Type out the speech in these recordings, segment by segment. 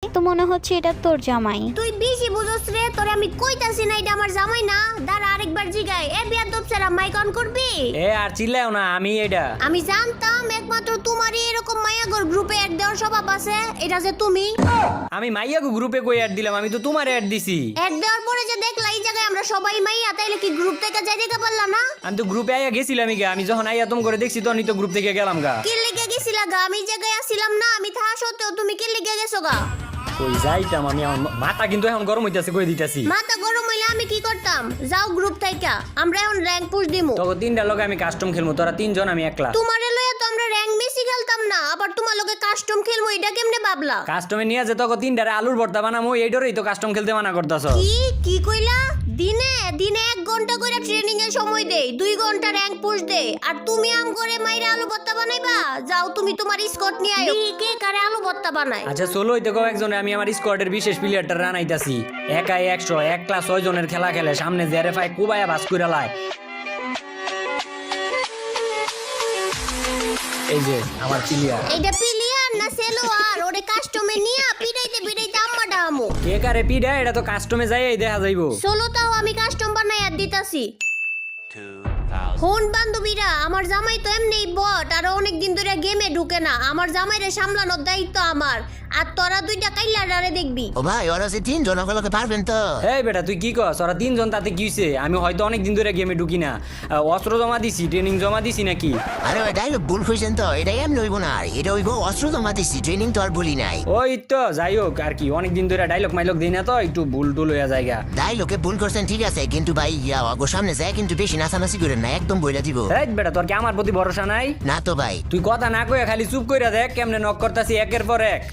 তো মনে হচ্ছে এটা তোর জামাই। তুই বেশি বুঝছ রে, তোরে আমি কইতাছি না এটা আমার জামাই না। দাঁড়া আরেকবার জিগাই। এ বিয়াদব ছাড়া মাইক অন করবি? এ আর চিল্লাও না, আমি এটা। আমি জানতাম একমাত্র তোমারই এরকম মায়াগর গ্রুপে অ্যাড দেওয়ার স্বভাব আছে। এটা যে তুমি। আমি মাইয়াকে গ্রুপে কই অ্যাড দিলাম? আমি তো তোমার অ্যাড দিছি। অ্যাড দেওয়ার পরে যে দেখলা এই জায়গায় আমরা সবাই মাইয়া, তাইলে কি গ্রুপ থেকে যাই দিতে পারলা না? আমি তো গ্রুপে আইয়া গেছিলাম। আমি যখন আইয়া তুমি করে দেখছি তখনই তো গ্রুপ থেকে গেলাম গা। কি লিগে গেছিলা গা? আমি জায়গায় আসছিলাম না, আমি থাকা সত্ত্বেও তুমি কি লিগে গেছো গা? কই যাইতাম আমি, এখন মাথা কিন্তু এখন গরম হইতাছে, কই দিতাছি। মাথা গরম হইলে আমি কি করতাম? যাও গ্রুপ থেকে, আমরা এখন র্যাঙ্ক পুশ দিমু। তোকে তিনটা লগে আমি কাস্টম খেলবো, তোরা তিনজন আমি একলা। তোমারে লইয়া তো আমরা র্যাঙ্ক বেশি খেলতাম না, আবার তোমার লগে কাস্টম খেলবো, এটা কেমনে ভাবলা? কাস্টমে নিয়ে যে তোকে তিনটারে আলুর ভর্তা বানামো, এই ডরেই তো কাস্টম খেলতে মানা করতাছ। কি কি কইলা? দিনে দিনে 1 ঘন্টা করে ট্রেনিং এর সময় দেই, 2 ঘন্টা র্যাঙ্ক পুশ দেই, আর তুমি আম করে মাইরা আলু ভর্তা বানাইবা? যাও তুমি তোমার স্কট নিয়ে আইও, কে কারে আলু ভর্তা বানায়। আচ্ছা চলো, হইতে কও একজনে আমি আমার স্কোয়াডের বিশেষ প্লেয়ারটা রানাইতাছি। একাই 100 এক ক্লাস 6 জনের খেলা খেলে, সামনে জেরেফাই কুবায়া বাস কইরা লাই। এই যে আমার প্লেয়ার। এইটা প্লেয়ার না সেলোয়ার? ওরে কাস্টমে নিয়া পিড়াইতে পিড়াইতে আম্মা ডামু। কে কারে পিডা, এটা তো কাস্টমে যাইই দেখা যাইবো। ষোলোটাও আমি কাস্টম বানাই আর দিতাছি। ফোন বান্ধবীরা, আমার জামাই তো এমনি বট, আর অনেক দিন ধরে গেমে ঢুকে না। আমার জামাইরে সামলানোর দায়িত্ব আমার, আর তোরা দুইটা কাইলারে দেখবি। ও ভাই, ওরা যে 3 জন ওগুলোকে পারবেন তো? এই বেটা তুই কি কস? ওরা 3 জন, তাতে কি হইছে? আমি হয়তো অনেক দিন ধরে গেমে ঢুকি না। অস্ত্র জমা দিছি, ট্রেনিং জমা দিছি নাকি? আরে ওই ডাইলগ ভুল কইছেন তো, এটা এমনি হইব না। এটা হইব অস্ত্র জমা দিছি, ট্রেনিং তো আর বলি নাই। ওই তো যাই হোক আর কি, অনেক দিন ধরে ডায়লগ মাইলগ দিই না তো, একটু ভুল টুল হইয়া জায়গা। ডাইলগে ভুল করছেন ঠিক আছে, কিন্তু ভাই ওগো সামনে যায় কিন্তু বেশি নাচানাচি করেন না, একদম বইলা দিব। এই বেটা তোর কি আমার প্রতি ভরসা নাই? না তো ভাই। তুই কথা না কইয়া খালি চুপ কইরা দেখ কেমনে নক করতাছি একের পর এক।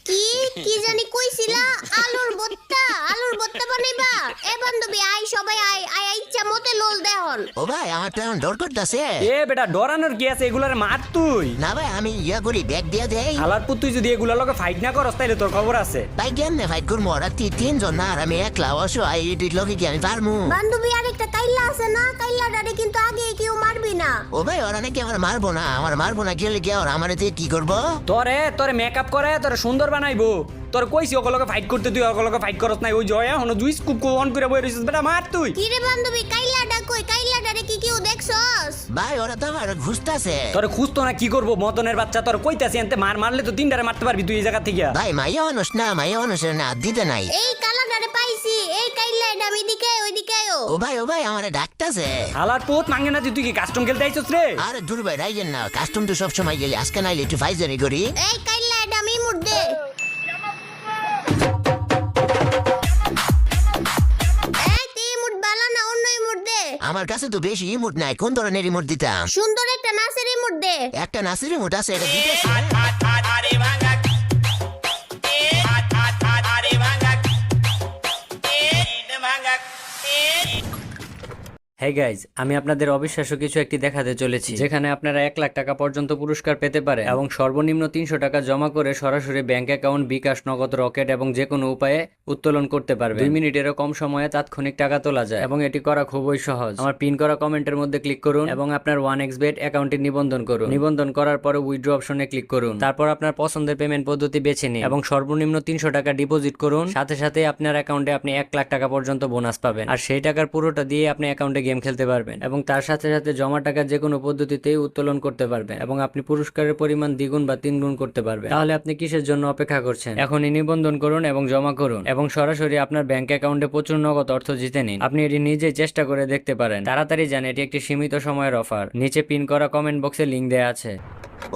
কি কি জানি কইছিলা? আলুর ভর্তা বানাইবা? এ বান্ধবী আই, সবাই আই আই, ইচ্ছা মতে লোল দেহন। ও ভাই, আমার তো এখন ডর করতেছে। এ বেটা ডরানোর কি আছে? এগুলার মার তুই। না ভাই, আমি করি ব্যাগ দিয়া দেই। হালারপুর তুই যদি এগুলার লগে ফাইট না করস তাইলে তোর খবর আছে। ভাই কেমনে ফাইট করবো? ওরা 3 জন না, আর আমি একলা অসহায়, এটির লগে কি আমি পারমু? বান্ধবী আরেকটা কাইল্লা আছে না, কাইল্লাটারে কিন্তু আগে কেউ মারবি না। ও ভাই, ওরা নাকি আমার মারবো না গেলে কি আর আমার এতে কি করবো? তোরে মেকআপ করে তোরে সুন্দর বানাইবো। তোর কইছি ওগুলোকে ফাইট করতে, তুই ওগুলোকে ফাইট করস নাই। ওই জয়া হনো জুইস কুপ অন করে বই রইছিস বেটা, মার তুই। কি রে বান্ধবী, কাইল্লাটা কই? কাইল্লাটারে কি কেউ দেখছস? ভাই ওরা তো আমার ঘুরতাছে। তোরে খুঁজতো না কি করবো মতনের বাচ্চা? তোর কইতাছি এনতে মারলে তো তিনটারে মারতে পারবি তুই এই জায়গা থেকে। ভাই মাইয়া মানুষ না দিতে নাই। এই কালাটারে পাইছি, এই কাইল্লাটা ওইদিকে ওইদিকেও। ও ভাই আমার ডাকতাছে। হালার পোত মাঙ্গে না তুই কি কাস্টম খেলতে আইছস রে? আরে দূর ভাই, রাইজেন না, কাস্টম তো সব সময় গেলি, আজকে নাইলে একটু ফাইজারি করি। এই কাইল্লাটা আমি মুড়দে। এই তে মুড় বালা না, অন্য ইমুড় দে। আমার কাছে তো বেশি ইমোট নাই, কোন ধরনের ইমোট দিতাম? সুন্দর একটা নাচের ইমুড় দে। একটা নাসির ইমোট আছে, এটা দিতেছি। হে গাইজ, আমি আপনাদের অবিশ্বাস্য কিছু একটি দেখাতে চলেছি, যেখানে আপনারা 1 লাখ টাকা পর্যন্ত পুরস্কার পেতে পারেন এবং সর্বনিম্ন 300 টাকা জমা করে সরাসরি ব্যাংক অ্যাকাউন্ট, বিকাশ, নগদ, রকেট এবং যে কোনো উপায়ে উত্তোলন করতে পারবেন। 2 মিনিটেরও কম সময়ে তাৎক্ষণিক টাকা তোলা যায় এবং এটি করা খুবই সহজ। আমার পিন করা কমেন্টের মধ্যে ক্লিক করুন এবং আপনার 1xbet অ্যাকাউন্টটি নিবন্ধন করুন। নিবন্ধন করার পরে উইথড্র অপশনে ক্লিক করুন। তারপর আপনার পছন্দের পেমেন্ট পদ্ধতি বেছে নিন এবং সর্বনিম্ন 300 টাকা ডিপোজিট করুন। সাথে সাথে আপনার অ্যাকাউন্টে আপনি 1 লাখ টাকা পর্যন্ত বোনাস পাবেন, আর সেই টাকার পুরোটা দিয়ে আপনি অ্যাকাউন্টে গেম খেলতে পারবেন এবং তার সাথে সাথে জমা টাকা যে কোনো পদ্ধতিতেই উত্তোলন করতে পারবেন এবং আপনি পুরস্কারের পরিমাণ দ্বিগুণ বা 3 গুণ করতে পারবেন। তাহলে আপনি কিসের জন্য অপেক্ষা করছেন? এখনই নিবন্ধন করুন এবং জমা করুন এবং সরাসরি আপনার ব্যাংক অ্যাকাউন্টে প্রচুর নগদ অর্থ জিতে নিন। আপনি এটি নিজেই চেষ্টা করে দেখতে পারেন। তাড়াতাড়ি জানেন, এটি একটি সীমিত সময়ের অফার। নিচে পিন করা কমেন্ট বক্সে লিংক দেওয়া আছে।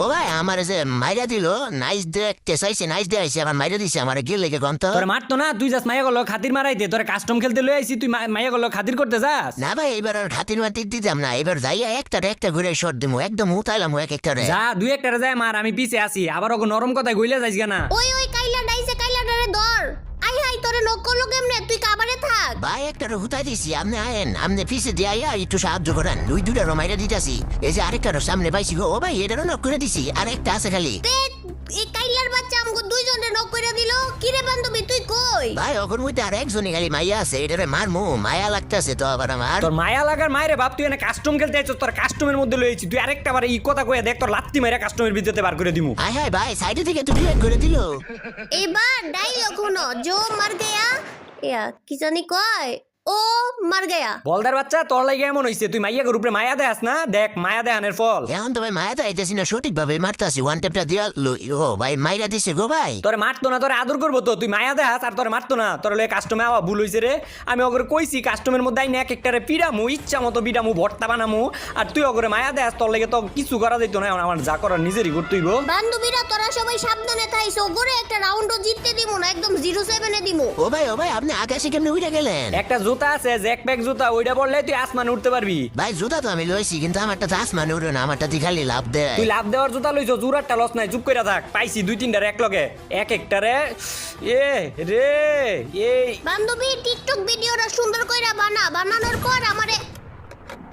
ও ভাই, আমার যে মাইরা দিল, নাইস দেখতে চাইছে, নাইস দেখাইছে, আমার মাইরা দিছে, আমার গিয়ে লেগে গন্ত। তোর মারতো না, তুই যাস মাইয়া গেল খাতির মারাইতে। তোর কাস্টম খেলতে লই আইছি, তুই মাইয়া গেল খাতির করতে যাস? না ভাই, এবার আর খাতির মাতির দিতাম না, এবার যাইয়া একটা ঘুরে শট দিমু, একদম উতাইলাম এক একটারে। যা 2-1টারে যায় মার, আমি পিছে আছি। আবার ওকে নরম কথায় গইলে যাইস না। ওই কাইল্লা ডাইছে, কাইল্লাটারে ধর। আই হাই, তোরে নক করলো কেমনে? তুই কাবারে থাক। ভাই একটারে হুতাই দিছি, আপনি আয়েন, আপনি পিছে দিয়ে আইয়া একটু সাহায্য করেন। 2-2টা মাইরা দিতাছি। এই যে আরেকটারও সামনে পাইছি গো। ও ভাই, এটারও নক করে দিছি, আর একটা আছে খালি। এই কাইল্লার বাচ্চা আমগো 2 জনের নক কইরা দিল। কি রে বান্ধবী, তুই কই? কই ভাই ওখান মধ্যে আর একজনই খালি মাইয়া আছে এটারে মারমু মায়া লাগতেছে তো আবার আমার তোর মায়া লাগার মায়েরে বাপ তুই এনে কাস্টম খেলতে আইছস তোর কাস্টমের মধ্যে লইছি তুই আরেকটা বার এই কথা কইয়া দেখ তোর লাত্তি মাইরা কাস্টমের ভিতরে বার করে দিমু হায় হায় ভাই সাইডে থেকে তো ডিলেট করে দিল এবার ডাইলগ হনো জো মার গয়া ইয়া কি জানি কয় ও মার গয়া বলদার বাচ্চা তোর লাগে এমন হইছে তুই মাইয়া গ্রুপে মায়া দেয়াস না দেখ মায়া দেয়ানের ফল এখন তো ভাই মায়া তো আইতেছি না সঠিক ভাবে মারতাছি ওয়ান টেপটা দিয়া ও ভাই মাইরা দিছে গো ভাই তোর মারতো না তোর আদর করবো তো তুই মায়া দেয়াস আর তোর মারতো না তোর লয়ে কাস্টমে আওয়া ভুল হইছে রে আমি ওগরে কইছি কাস্টমের মধ্যে আইনে এক একটারে পিড়ামু ইচ্ছা মতো পিড়ামু ভর্তা বানামু আর তুই ওগরে মায়া দেয়াস তোর লাগে তো কিছু করা যাইতো না এখন আমার যা করার নিজেরই করতেই গো বান্ধবীরা তোরা সবাই সাবধানে থাইছো ওগরে একটা রাউন্ডও জিততে দিমু না একদম 0-7 এ দিমু ও ভাই আপনি আকাশে কেমনে উড়ে গেলেন একটা জুতা আছে জ্যাক প্যাক জুতা ওইটা পরলে তুই আসমানে উঠতে পারবি ভাই জুতা তো আমি লইছি কিন্তু আমারটা তো আসমানে উড়ে না আমারটা দিয়ে খালি লাভ দেয় তুই লাভ দেওয়ার জুতা লইছ জুরারটা লস নাই চুপ কইরা থাক পাইছি 2-3টার এক লগে এক একটারে এ রে এই বান্ধবী টিকটক ভিডিওটা সুন্দর কইরা বানানোর পর আমারে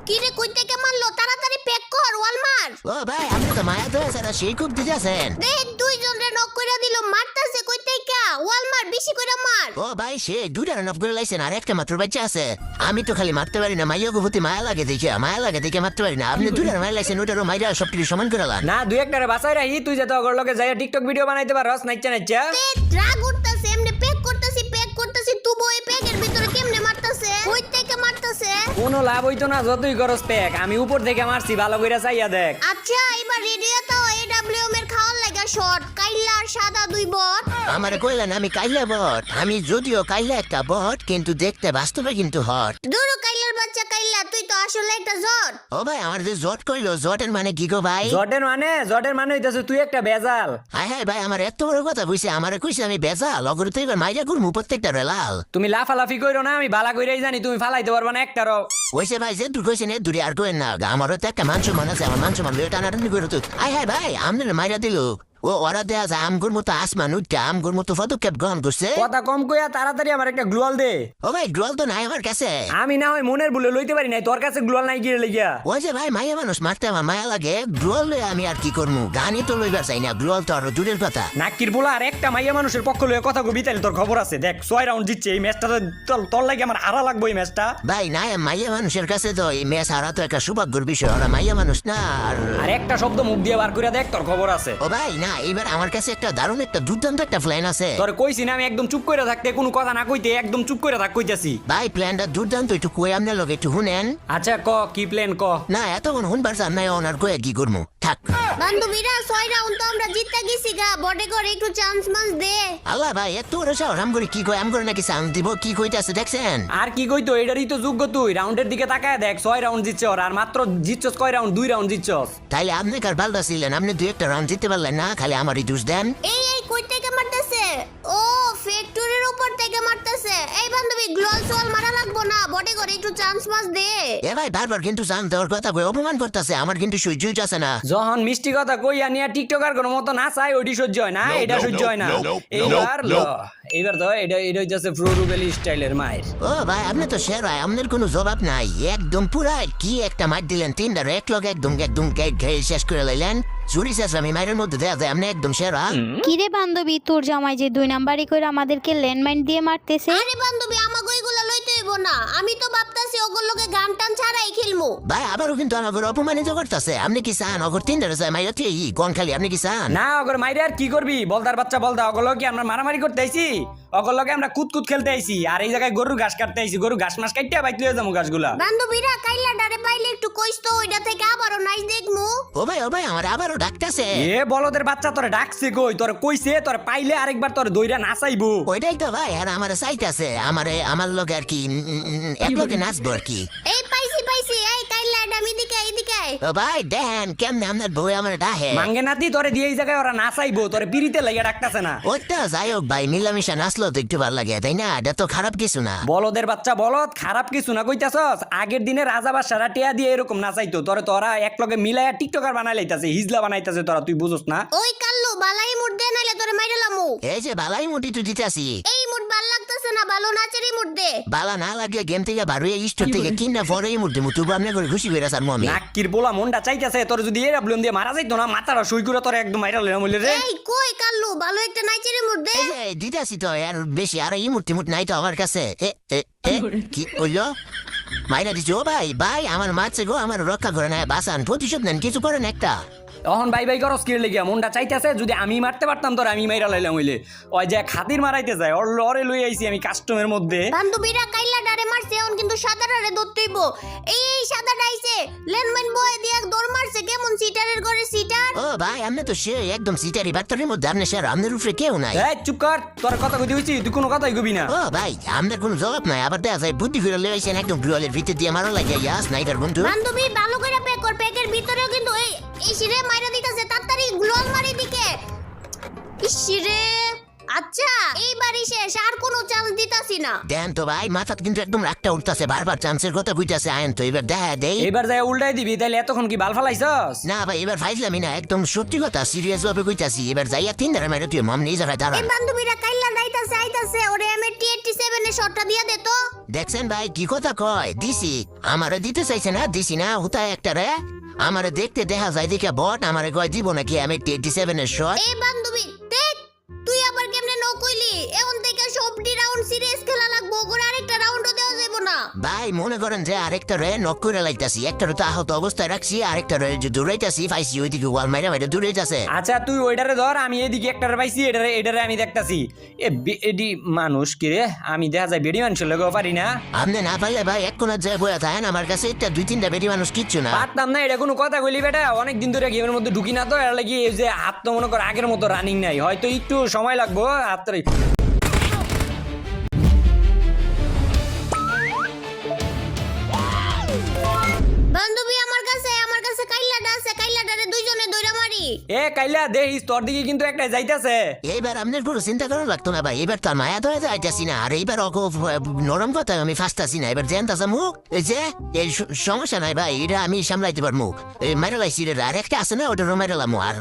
কিরে কই থেকে মারলো তাড়াতাড়ি প্যাক কর ওয়ালমার ও ভাই আপনি তো মায়া তো আছে সেই খুব দিতেছেন দেখ দুইজন রে নক কইরা দিল মারতাছে কই থেকে ওয়ালমার বেশি কইরা মার ও ভাই সে দুইটা রান অফ করে লাইছেন আর একটা মাত্র বাচ্চা আছে আমি তো খালি মারতে পারি না মাইয়া প্রতি মায়া লাগে দেখে মারতে পারি না আপনি দুইটা মায়া লাইছেন ওটারও মাইরা সব কিছু সমান করে লান না দুই একটারে বাসাই রাখি তুই যেতে ওগর লগে যাই টিকটক ভিডিও বানাইতে পারস নাইচা রাগ উঠতাছে এমনি প্যাক করতেছি তুই বই প্যাকের ভিতরে কেমনে মারতাছে কই থেকে মারতাছে কোনো লাভ হইতো না যতই করস প্যাক আমি উপর থেকে মারছি ভালো কইরা চাইয়া দেখ আচ্ছা এবার রেডি তো এডব্লিউএম এর খাওয়ার লাগা শট কাইলা আর সাদা দুই বট আমারে কইলেন আমি কাইলা বট আমি যদিও কাইলা একটা বট কিন্তু দেখতে বাস্তবে কিন্তু হট দুরু কাইলার বাচ্চা কাইলা তুই তো আসলে একটা জট ও ভাই আমার যে জট কইলো জটের মানে কি গো ভাই জটের মানে হইতাছে তুই একটা বেজাল হায় হায় ভাই আমার এত বড় কথা বুঝছে আমারে কইছে আমি বেজাল অগর তো এবার মাইরা করমু প্রত্যেকটা লাল তুমি লাফালাফি কইরো না আমি বালা কইরাই জানি তুমি ফালাইতে পারবা না একটারও ওইসে ভাই যে দূর কইছেন এ দূরে আর কইেন না আমারও তো একটা মাংস মান আছে আমার মাংস মান লয়ে টানাটানি করে তো হায় হায় ভাই আমনের মাইরা দিল ও ওরা দেয়া যায় আমগুর মতো আসমান উঠতে আমগুর মতো পদক্ষেপ গ্রহণ করছে কথা কম কইয়া তাড়াতাড়ি আমার একটা গ্লোয়াল দে ও ভাই গ্রল তো নাই আমার কাছে আমি না হয় মনের ভুলে লইতে পারি নাই তোর কাছে গ্লোয়াল নাই গিয়ে লেগিয়া ওই যে ভাই মায়া মানুষ মারতে আমার মায়া লাগে গ্রল লয়ে আমি আর কি করবো গানই তো লইবার চাই না গ্রল তো আরো দূরের কথা নাকির বলা আর একটা মাইয়া মানুষের পক্ষ লয়ে কথা কবি তাইলে তোর খবর আছে দেখ 6 রাউন্ড জিতছে এই ম্যাচটা তো তোর লাগে আমার হারা লাগবে এই ম্যাচটা ভাই না মাইয়া মানুষের কাছে তো এই ম্যাচ হারা তো একটা সৌভাগ্যের বিষয় ওরা মাইয়া মানুষ না আর একটা শব্দ মুখ দিয়ে বার করে দেখ তোর খবর আছে ও ভাই না এবার আমার কাছে একটা দারুণ একটা দুর্দান্ত একটা প্ল্যান আছে তোর কইছি না আমি একদম চুপ করে থাকতে কোনো কথা না কইতে একদম চুপ করে থাক কইতাছি ভাই প্ল্যানটা দুর্দান্ত একটু কই আপনার লগে একটু শুনেন আচ্ছা ক কি প্ল্যান ক না এতক্ষণ শুনবার চান নাই ওনার কয়ে কি করবো থাক বান্ধবীরা 6 রাউন্ড তো আমরা জিততে গেছি গা বটে করে একটু চান্স মাস দে আল্লাহ ভাই এত ওরা সাহস আম করে কি কয় আম করে নাকি সাউন্ড দিব কি কইতাছে দেখছেন আর কি কইতো এটারই তো যোগ্য তুই রাউন্ডের দিকে তাকায় দেখ 6 রাউন্ড জিতছে ওর আর মাত্র জিতছস কয় রাউন্ড 2 রাউন্ড জিতছস তাইলে আপনি কার বালদা ছিলেন আপনি দুই একটা রাউন্ড জিততে পারলেন না খালি আমারই দোষ দেন এই কই থেকে মারতেছে ও ফ্যাক্টরির উপর থেকে মারতেছে এই বান্ধবী গ্লোয়াল সোয়াল মারা লাগবো না বটে করে একটু চান্স মাস দে এ ভাই বারবার কিন্তু জানতে ওর কথা কই অপমান করতেছে আমার কিন্তু সহ্যই আছে না যখন মিষ্টি কথা কইয়া নিয়া টিকটকার কোনো মতো না চাই ওইটি সহ্য হয় না এটা সহ্য হয় না এইবার তো এটা হইতেছে ফ্রোরুবেলি স্টাইলের মায়ের ও ভাই আপনি তো শের ভাই আপনার কোনো জবাব নাই একদম পুরা কি একটা মার দিলেন তিনটার এক লগে একদম খেয়ে শেষ করে লাইলেন চুরি শেষ আমি মায়ের মধ্যে দেয়া যায় আপনি একদম সেরা কিরে বান্ধবী তোর জামাই যে 2 নাম্বারই করে আমাদেরকে ল্যান্ডমাইন দিয়ে মারতেছে আরে বান্ধবী আমাকে ওইগুলা লইতে হইব না আমি তো ভাবতাছি ওগুলোকে গান টান ছাড়াই খেলমু ভাই আবারও কিন্তু আমাকে অপমানিত করতেছে আপনি কি চান অগর তিনটার যায় মাইরা তুই কোন খালি আপনি কি চান না অগর মাইরে আর কি করবি বলদার বাচ্চা বলদা অগল কি আমরা মারামারি করতে আইছি অগল লগে আমরা কুতকুত খেলতে আইছি আর এই জায়গায় গরুর ঘাস কাটতে আইছি গরু ঘাস মাস কাটতে বাইতে লয়ে যাবো ঘাসগুলা বান্ধবীরা কাইলা ডারে পাইলে একটু কইস তো ওইটা থেকে আবারও নাইস দেখমু ও ভাই আমার আবারও ডাকতেছে এ বলদের বাচ্চা তোরে ডাকছে কই তোরে কইছে তোরে পাইলে আরেকবার তোরে দইরা নাচাইবো ওইটাই তো ভাই আর আমার চাইতেছে আমার লোক আর কি এক লোকে নাচবো আর কি এই পাইছি এই কাইলা ডামি দিকে এইদিকে ও ভাই দেন কেমনে আপনার বউ আমার ডাহে মাঙ্গে নাতি তোরে দিয়ে এই জায়গায় ওরা নাচাইবো তোরে পিরিতে লাগিয়া ডাকতাছে না ওইটা যাই হোক ভাই মিলামিশা নাচলো তো একটু ভালো লাগে তাই না এটা তো খারাপ কিছু না বলদের বাচ্চা বলদ খারাপ কিছু না কইতাছস আগের দিনে রাজা বাদশারা টিয়া দিয়ে এরকম নাচাইতো তোরা একলগে মিলাইয়া টিকটকার বানাই লাইতাছে হিজলা বানাইতাছে তোরা তুই বুঝছ না ওই কাল্লু বালাই মুড় দে নাইলে তোরে মাইরালামু এই যে বালাই মুটি তো দিতেছি এই মুড ভাল লাগতেছে না, ভালো নাচের মুড দে। বালা না লাগে গেম থেকে বারুয়ে স্টোর থেকে কিনা পরে এই মুহূর্তে মুতু আপনি করে খুশি করে স্যার মমি নাক্কির পোলা মনটা চাইতেছে তোর যদি এই প্রবলেম দিয়ে মারা যাইতো না মাথাটা সই করে তোর একদম মাইরা লইলাম বলে রে। এই কই কাল্লু, ভালো একটা নাচের মুড দে। এই যে দিতেছি তো আর বেশি আর এই মুহূর্তে মুট নাই তো আমার কাছে এ এ এ কি হইলো মাইরা দিছি ও ভাই ভাই আমার মারছে গো আমার রক্ষা করে না বাসান প্রতিশোধ নেন কিছু করেন একটা তখন বাই বাই করস কিরে লেগে মনটা চাইতেছে যদি আমি মারতে পারতাম তোর আমি মাইরা লাইলাম হইলে ওই যে খাতির মারাইতে যায় ওর লরে লই আইছি আমি কাস্টমের মধ্যে। বান্ধবীরা কাইলা ডারে মারছে, এখন কিন্তু সাদাটারে ধরতেইব। এই সাদাটা আইছে ল্যান্ডমাইন বয়ে দিয়ে দৌড় মারছে, কেমন সিটারের ঘরে সিটার। ও ভাই আপনি তো সে একদম সিটারি বাত্তরের মধ্যে আপনি স্যার আপনার উপরে কেউ নাই এই চুপ কর, তোর কথা কইতে হইছি তুই কোনো কথাই কবি না। ও ভাই আমাদের কোনো জবাব নাই আবার দেখা যায় বুদ্ধি ফিরে লইছেন একদম ডুয়ালের ভিতর দিয়ে মারা লাগে ইয়াস নাইটার বন্ধু বান্ধবী ভালো করে প্যাক কর, প্যাকের ভিতরেও কিন্তু এই শিরে মাইরা দিতেছে, তাড়াতাড়ি গ্লোয়াল মারি দিকে। ইসিরে আচ্ছা এইবারই শেষ, আর কোনো চান্স দিতাছি না। দেন তো ভাই মাথা কিন্তু একদম রাগটা উঠতেছে বারবার চান্সের কথা বুঝতেছে আইন তো এবার দেখা দেই এবার যাই উল্টাই দিবি তাইলে এতক্ষণ কি বাল ফালাইছস? না ভাই এবার ফাইজলামি না একদম সত্যি কথা সিরিয়াস ভাবে কইতাছি এবার যাইয়া তিন ধারে মেরে তুই মম নিয়ে যাবে দাঁড়া এই বান্ধবীরা কাইলা যাইতাছে আইতাছে, ওরে আমি T87 এর শটটা দিয়া দে তো। দেখছেন ভাই কি কথা কয় দিছি আমারে দিতে চাইছে না দিছি না হুতায় একটা রে আমারে দেখতে দেখা যায় দেখে বট আমারে কয় দিব নাকি আমি 87 এর শট এই বান্ধবী দেখ তুই আবার কেমনে ন কইলি, এখন থেকে সবটি রাউন্ড সিরিয়াস খেলা লাগবো, করে আরেকটা রাউন্ডও দেওয়া যাইবো না। ভাই মনে করেন যে আরেকটা রে নক করে লাইতাছি একটা তো আহত অবস্থায় রাখছি আরেকটা রে যে দৌড়াইতাছি পাইছি ওইদিকে ওয়াল মাইরা মাইরা দৌড়াইতাছে আচ্ছা তুই ওইটারে ধর, আমি এদিকে একটারে পাইছি এটারে আমি দেখতাছি। এডি মানুষ কি রে, আমি দেখা যায় বেডি মানুষের লগেও পারি না। আপনি না পারলে ভাই এক কোনার যায় বয়া থাকেন আমার কাছে একটা দুই তিনটা বেরি মানুষ কিচ্ছু না পারতাম না, এটা কোনো কথা কইলি বেটা, অনেক দিন ধরে গেমের মধ্যে ঢুকি না তো এর লাগি এই যে হাত তো মনে কর আগের মতো রানিং নাই, হয়তো একটু সময় লাগবো হাতটারে। বান্ধবী আমার কাছে কাইলাটা আছে, কাইলাটারে দুইজনে দইরা মারি। এ কাইলা দেখিস তোর দিকে কিন্তু একটা যাইতাছে। এইবার আপনার পুরো চিন্তা করা লাগতো না ভাই এবার তার মায়া ধরে যাইতাছি না আর এইবার অক নরম কথা আমি ফাঁসতাছি না এবার জেনতাছে মুখ এই যে এই সমস্যা নাই ভাই এটা আমি সামলাইতে পারবো মারা লাইছি রে আর একটা আছে না ওটা মারালাম আর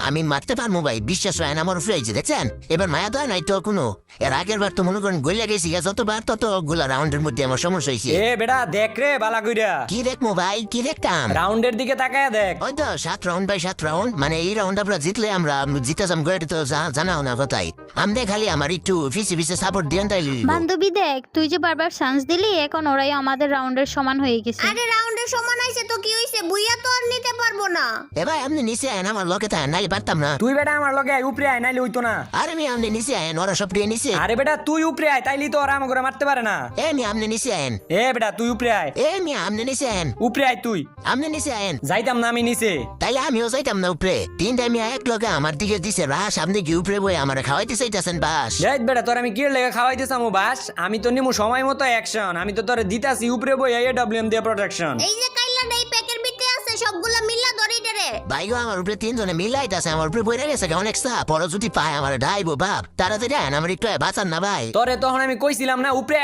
আমি মারতে পারবো ভাই বিশ্বাস হয় না আমার ফ্রেজ দেখছেন এবার মায়া ধরে নাই তো কোনো এর আগের বার তো মনে করেন গলিয়া গেছি যতবার ততগুলা রাউন্ডের মধ্যে আমার সমস্যা হয়েছে এ বেটা দেখ রে বালা কইরা কি দেখবো ভাই কি দেখতাম রাউন্ডের দিকে তাকায় দেখ। ওই তো 7 রাউন্ড বাই 7 রাউন্ড মানে এই রাউন্ড আমরা জিতলে আমরা জিতাম গড়ে তো জানাও না কথাই আমরা খালি আমার একটু ফিসে সাপোর্ট দিয়েন তাই বান্ধবী দেখ তুই যে বারবার চান্স দিলি এখন ওরাই আমাদের রাউন্ডের সমান হয়ে গেছে। আরে রাউন্ডের সমান আইছে তো কি হইছে, বুইয়া তো আর নিতে পারবো না। এ ভাই আপনি নিচে আয়েন আমার লগে তাই নাইলে পারতাম না তুই বেটা আমার লগে উপরে আয় নাইলে হইতো না। আরে আমি আপনি নিচে আয়েন ওরা সব প্রিয় নিচে আরে বেটা তুই উপরে আয় তাইলে তো ওরা আমাকে মারতে পারে না। এ মি আপনি নিচে আয়েন এ বেটা তুই উপরে আয়, এ মি আপনি নিচে আয়েন উপরে আয় তুই। আপনি নিচে আয়েন যাইতাম না আমি নিচে। তাইলে আমিও যাইতাম না উপরে তিনটা আমি এক লগে আমার দিকে দিছে রাস আপনি কি উপরে বই আমার খাওয়াইতে চাইতেছেন বাস দেখ বেটা তোর আমি কি লেগে খাওয়াইতে চামু বাস, আমি তো নিমু সময় মতো অ্যাকশন, আমি তো তোর দিতাছি উপরে বই AWM দিয়ে প্রোটেকশন। এই যে কাইলাটা এই প্যাকের ভিতরে আছে, সবগুলা মিল্লা ধরে ডরে। ভাই গো আমার উপরে তিনজনে মিলাইতেছে আমার উপরে বইরা গেছে অনেক চা পরে যদি পায় আমার ডাইবো বাপ তাড়াতাড়ি আয়েন আমার একটু বাঁচান না ভাই তোরে তখন আমি কইছিলাম না উপরে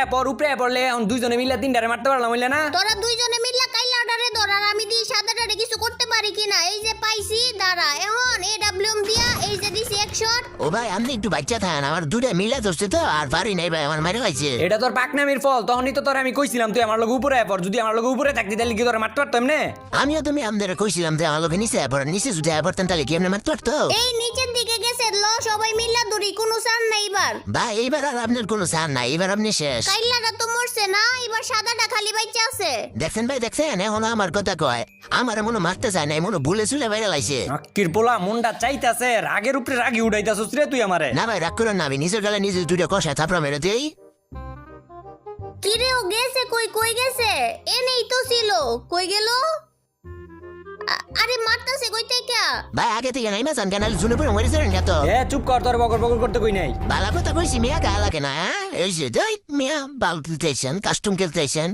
পড়লে এখন দুইজনে মিলে তিনটারে মারতে পারলাম হইলে না। তোরা দুইজনে মিল্লা কাইলাটারে ধর, আর আমি দি সাদাটারে কিছু করতে পারি কিনা। এই যে পাইছি দাঁড়া, এখন AWM দিয়া এই যে দিছি এক শট। ও ভাই আপনি একটু বাচ্চা থাকেন আমার দুটা মিলা ধরছে তো আর পারি নাই ভাই আমার মারে লাগছে এটা তোর পাকনামির ফল, তখনই তো তোর আমি কইছিলাম তুই আমার লগে উপরে পড়, যদি আমার লগে উপরে থাকতি তাহলে কি তোর মারতে পারতাম না। আমিও তুমি আমাদের কইছিলাম যে আমার লোকে নিচে পড়ে নিচে যদি পড়তেন তাহলে কি আপনি মারতে পারতো এই নিচের দিকে গেছে ল, সবাই মিল্লা ধরি, কোনো সান নাই এবার। ভাই এইবার আর আপনার কোনো সার নাই এবার আপনি শেষ কাইলাটা তো মরছে না, এবার সাদাটা খালি বাইচা আছে। দেখছেন ভাই দেখছেন এখন আমার কথা কয় আমার মনে মারতে চায় না মনে ভুলে চুলে বাইরে লাইছে আক্কির পোলা মনটা চাইতাছে রাগের উপরে রাগি উড়াইতাছস রে তুই আমারে। না ভাই রাগ করেন না আমি নিজের গালে নিজে দুটো কষা থাপড়া মেরে দিই কিরে ও গেছে কই, কই গেছে? এনেই তো ছিল, কই গেল? আরে মারতাছে কই থেকে? ভাই আগে থেকে নাই মাসান কেন জুনে পড়ে মরেছিলেন তো এ চুপ কর, তোর বকর বকর করতে কই নাই। বালা কথা কইছি মিয়া গা লাগে না এই যে মিয়া বাল খেলতেছেন কাস্টম খেলতেছেন